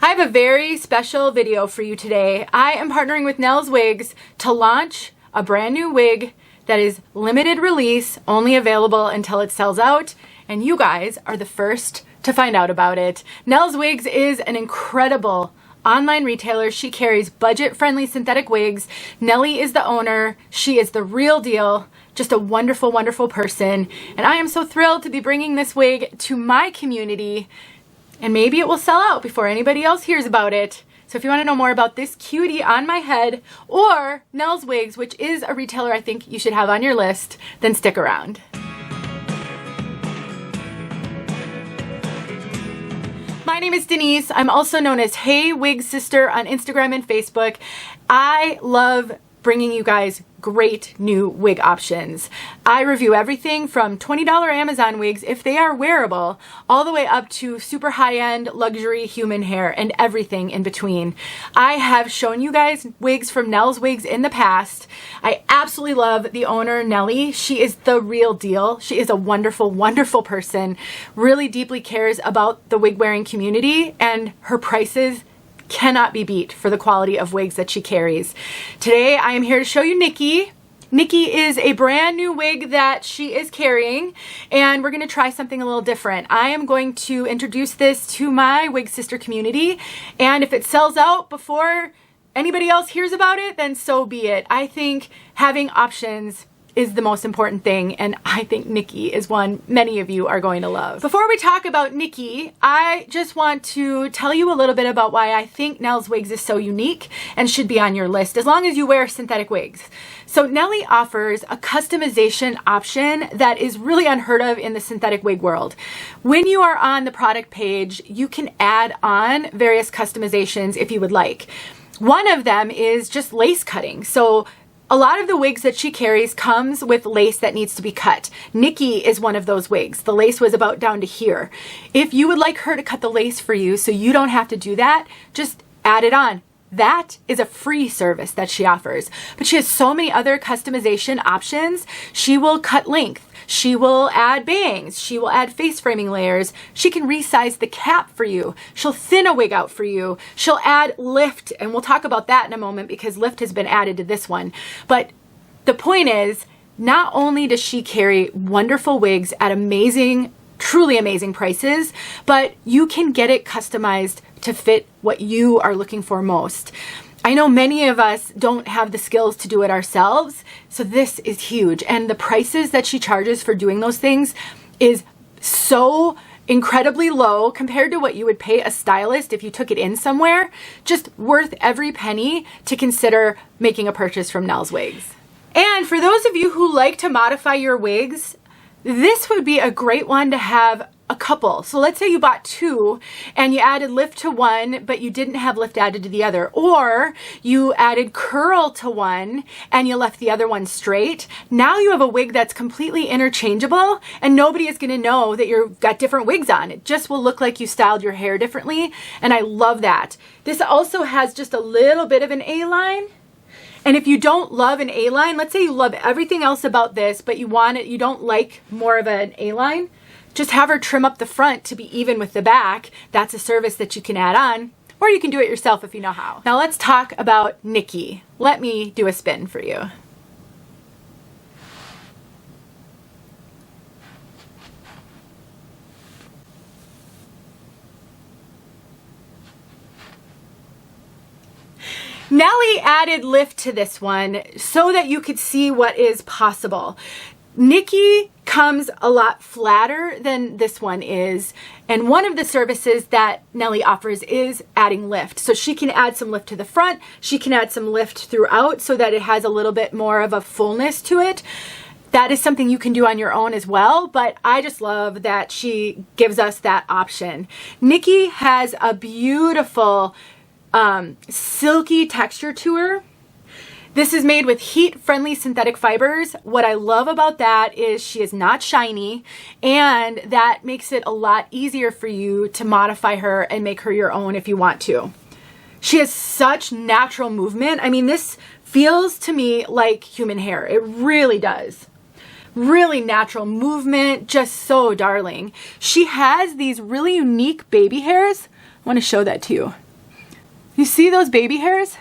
I have a very special video for you today. I am partnering with Nell's Wigs to launch a brand new wig that is limited release, only available until it sells out, and you guys are the first to find out about it. Nell's Wigs is an incredible online retailer. She carries budget-friendly synthetic wigs. Nellie is the owner. She is the real deal. Just a wonderful, wonderful person. And I am so thrilled to be bringing this wig to my community. And maybe it will sell out before anybody else hears about it. So if you want to know more about this cutie on my head or Nell's Wigs, which is a retailer I think you should have on your list, then stick around. My name is Denise. I'm also known as Hey Wig Sister on Instagram and Facebook. I love bringing you guys great new wig options. I review everything from $20 Amazon wigs, if they are wearable, all the way up to super high-end luxury human hair and everything in between. I have shown you guys wigs from Nell's Wigs in the past. I absolutely love the owner, Nellie. She is the real deal. She is a wonderful, wonderful person, really deeply cares about the wig wearing community, and her prices cannot be beat for the quality of wigs that she carries. Today I am here to show you Nikki. Nikki is a brand new wig that she is carrying, and we're going to try something a little different. I am going to introduce this to my wig sister community, and if it sells out before anybody else hears about it, then so be it. I think having options is the most important thing, and I think Nikki is one many of you are going to love. Before we talk about Nikki, I just want to tell you a little bit about why I think Nell's Wigs is so unique and should be on your list as long as you wear synthetic wigs. So Nellie offers a customization option that is really unheard of in the synthetic wig world. When you are on the product page, you can add on various customizations if you would like. One of them is just lace cutting. So a lot of the wigs that she carries comes with lace that needs to be cut. Nikki is one of those wigs. The lace was about down to here. If you would like her to cut the lace for you so you don't have to do that, just add it on. That is a free service that she offers. But she has so many other customization options. She will cut length. She will add bangs. She will add face framing layers. She can resize the cap for you. She'll thin a wig out for you. She'll add lift, and we'll talk about that in a moment because lift has been added to this one. But the point is, not only does she carry wonderful wigs at amazing, truly amazing prices, but you can get it customized to fit what you are looking for most. I know many of us don't have the skills to do it ourselves, so this is huge. And the prices that she charges for doing those things is so incredibly low compared to what you would pay a stylist if you took it in somewhere. Just worth every penny to consider making a purchase from Nell's Wigs. And for those of you who like to modify your wigs, this would be a great one to have a couple. So let's say you bought two and you added lift to one, but you didn't have lift added to the other. Or you added curl to one and you left the other one straight. Now you have a wig that's completely interchangeable and nobody is going to know that you've got different wigs on. It just will look like you styled your hair differently. And I love that. This also has just a little bit of an A-line. And if you don't love an A-line, let's say you love everything else about this, but you want it, you don't like more of an A-line, just have her trim up the front to be even with the back. That's a service that you can add on, or you can do it yourself if you know how. Now let's talk about Nikki. Let me do a spin for you. Nellie added lift to this one so that you could see what is possible. Nikki comes a lot flatter than this one is, and one of the services that Nellie offers is adding lift. So she can add some lift to the front, she can add some lift throughout so that it has a little bit more of a fullness to it. That is something you can do on your own as well, but I just love that she gives us that option. Nikki has a beautiful silky texture to her. This is made with heat-friendly synthetic fibers. What I love about that is she is not shiny, and that makes it a lot easier for you to modify her and make her your own if you want to. She has such natural movement. I mean, this feels to me like human hair. It really does. Really natural movement, just so darling. She has these really unique baby hairs. I want to show that to you. You see those baby hairs?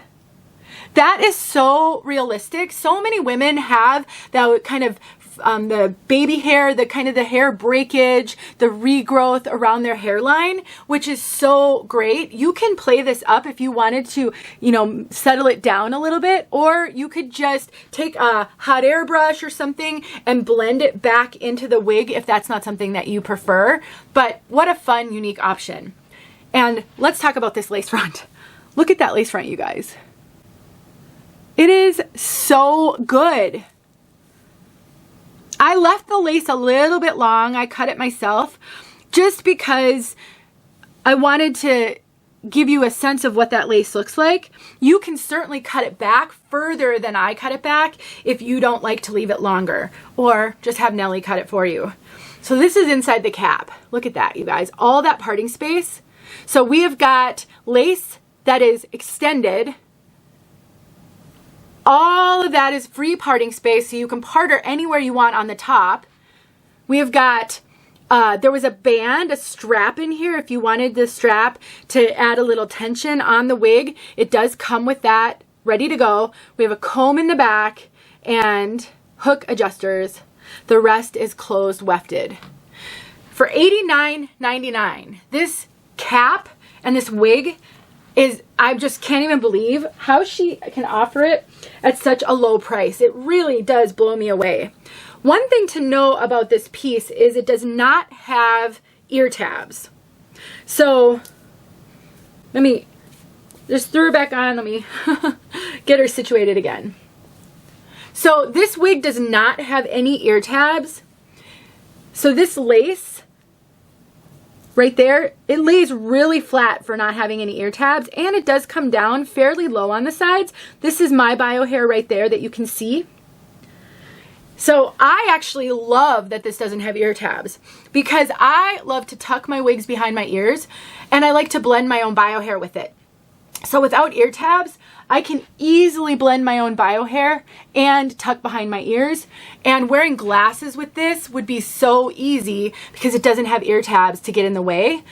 That is so realistic. So many women have that kind of the baby hair, the kind of the hair breakage, the regrowth around their hairline, which is so great. You can play this up if you wanted to, you know, settle it down a little bit, or you could just take a hot air brush or something and blend it back into the wig if that's not something that you prefer. But what a fun, unique option. And let's talk about this lace front. Look at that lace front, you guys. It is so good. I left the lace a little bit long. I cut it myself just because I wanted to give you a sense of what that lace looks like. You can certainly cut it back further than I cut it back if you don't like to leave it longer, or just have Nellie cut it for you. So this is inside the cap. Look at that, you guys. All that parting space. So we have got lace that is extended. All of that is free parting space, so you can part her anywhere you want on the top. We have got, there was a band, a strap in here if you wanted the strap to add a little tension on the wig. It does come with that ready to go. We have a comb in the back and hook adjusters. The rest is closed wefted. For $89.99, this cap and this wig is, I just can't even believe how she can offer it at such a low price. It really does blow me away. One thing to know about this piece is it does not have ear tabs. So let me just throw her back on. Let me get her situated again. So this wig does not have any ear tabs. So this lace right there, it lays really flat for not having any ear tabs, and it does come down fairly low on the sides. This is my bio hair right there that you can see. So I actually love that this doesn't have ear tabs, because I love to tuck my wigs behind my ears, and I like to blend my own bio hair with it. So without ear tabs, I can easily blend my own bio hair and tuck behind my ears. And wearing glasses with this would be so easy because it doesn't have ear tabs to get in the way.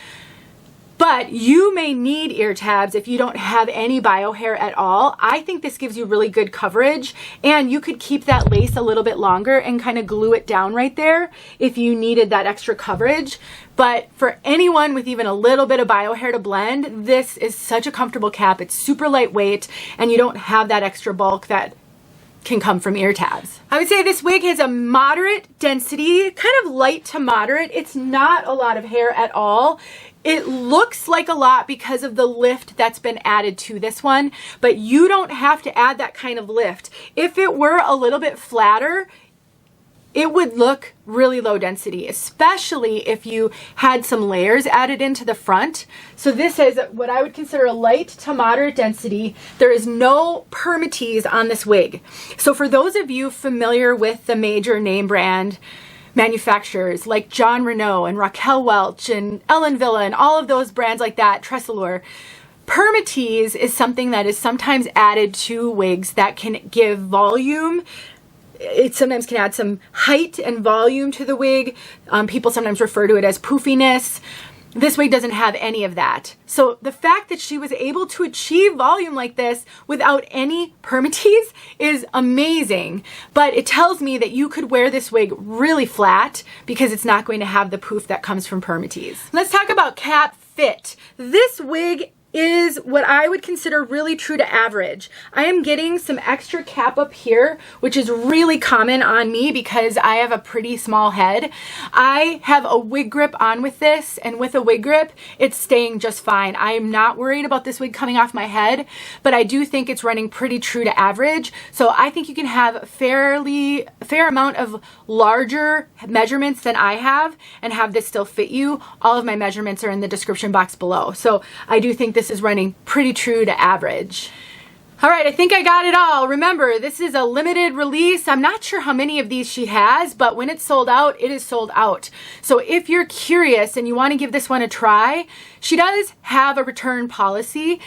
But you may need ear tabs if you don't have any bio hair at all. I think this gives you really good coverage, and you could keep that lace a little bit longer and kind of glue it down right there if you needed that extra coverage. But for anyone with even a little bit of bio hair to blend, this is such a comfortable cap. It's super lightweight, and you don't have that extra bulk that can come from ear tabs. I would say this wig has a moderate density, kind of light to moderate. It's not a lot of hair at all. It looks like a lot because of the lift that's been added to this one, but you don't have to add that kind of lift. If it were a little bit flatter, it would look really low density, especially if you had some layers added into the front. So this is what I would consider a light to moderate density. There is no Permatease on this wig. So for those of you familiar with the major name brand manufacturers like Jon Renau and Raquel Welch and Ellen Villa and all of those brands like that, 𝘓𝑚𝑒𝑡𝑒ase, Permatease is something that is sometimes added to wigs that can give volume. It sometimes can add some height and volume to the wig. People sometimes refer to it as poofiness. This wig doesn't have any of that. So the fact that she was able to achieve volume like this without any Permatease is amazing. But it tells me that you could wear this wig really flat because it's not going to have the poof that comes from Permatease. Let's talk about cap fit. This wig is what I would consider really true to average. I am getting some extra cap up here, which is really common on me because I have a pretty small head. I have a wig grip on with this, and with a wig grip, it's staying just fine. I am not worried about this wig coming off my head, but I do think it's running pretty true to average. So I think you can have a fair amount of larger measurements than I have and have this still fit you. All of my measurements are in the description box below. So I do think this is running pretty true to average. All right, I think I got it all. Remember, this is a limited release. I'm not sure how many of these she has, but when it's sold out, it is sold out. So if you're curious and you want to give this one a try, she does have a return policy.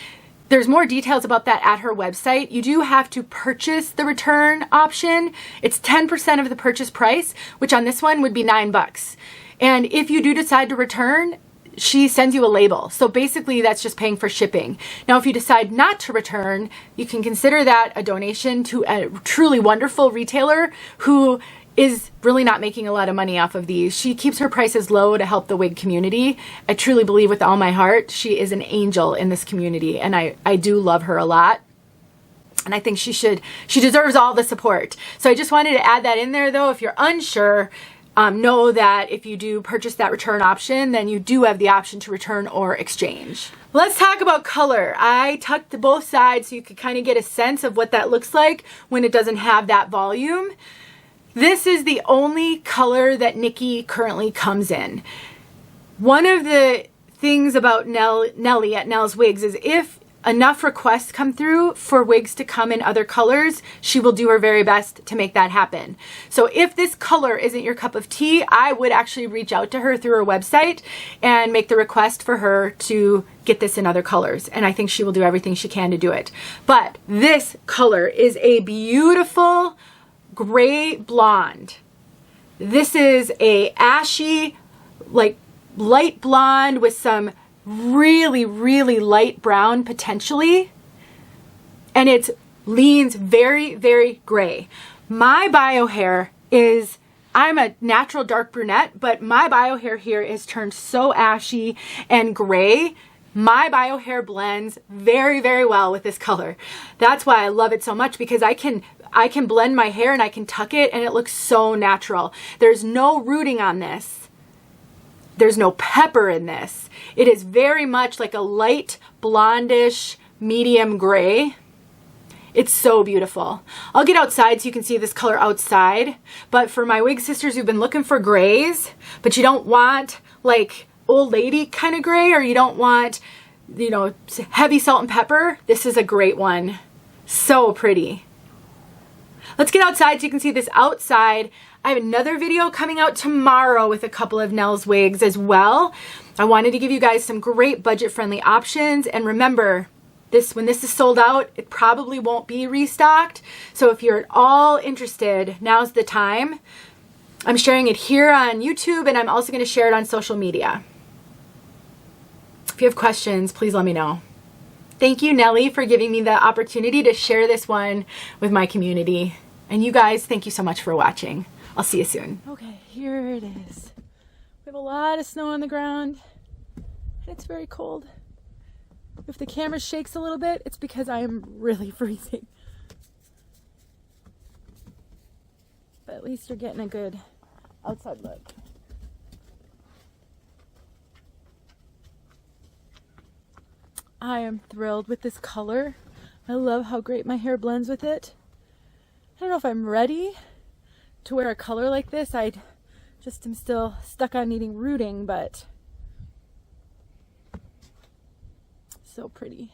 There's more details about that at her website. You do have to purchase the return option. It's 10% of the purchase price, which on this one would be $9. And if you do decide to return, she sends you a label. So basically that's just paying for shipping. Now, if you decide not to return, you can consider that a donation to a truly wonderful retailer who is really not making a lot of money off of these. She keeps her prices low to help the wig community. I truly believe with all my heart, she is an angel in this community, and I do love her a lot. And I think she deserves all the support. So I just wanted to add that in there though. If you're unsure, know that if you do purchase that return option, then you do have the option to return or exchange. Let's talk about color. I tucked both sides so you could kind of get a sense of what that looks like when it doesn't have that volume. This is the only color that Nikki currently comes in. One of the things about Nellie at Nell's Wigs is if enough requests come through for wigs to come in other colors, she will do her very best to make that happen. So if this color isn't your cup of tea, I would actually reach out to her through her website and make the request for her to get this in other colors. And I think she will do everything she can to do it. But this color is a beautiful gray blonde. This is a ashy, like light blonde with some really, really light brown potentially, and it leans very, very gray. My bio hair is, I'm a natural dark brunette, but my bio hair here is turned so ashy and gray. My bio hair blends very, very well with this color. That's why I love it so much, because I can blend my hair and I can tuck it and it looks so natural. There's no rooting on this. There's no pepper in this. It is very much like a light blondish medium gray. It's so beautiful. I'll get outside so you can see this color outside. But for my wig sisters who've been looking for grays, but you don't want like old lady kind of gray, or you don't want, you know, heavy salt and pepper, this is a great one. So pretty. Let's get outside so you can see this outside. I have another video coming out tomorrow with a couple of Nell's wigs as well. I wanted to give you guys some great budget-friendly options. And remember, when this is sold out, it probably won't be restocked. So if you're at all interested, now's the time. I'm sharing it here on YouTube, and I'm also going to share it on social media. If you have questions, please let me know. Thank you, Nellie, for giving me the opportunity to share this one with my community. And you guys, thank you so much for watching. I'll see you soon. Okay, here it is. We have a lot of snow on the ground, and it's very cold. If the camera shakes a little bit, it's because I am really freezing. But at least you're getting a good outside look. I am thrilled with this color. I love how great my hair blends with it. I don't know if I'm ready to wear a color like this. I just am still stuck on needing rooting, but so pretty.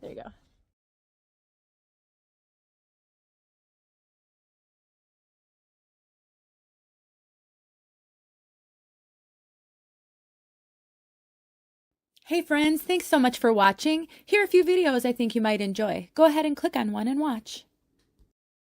There you go. Hey friends, thanks so much for watching. Here are a few videos I think you might enjoy. Go ahead and click on one and watch.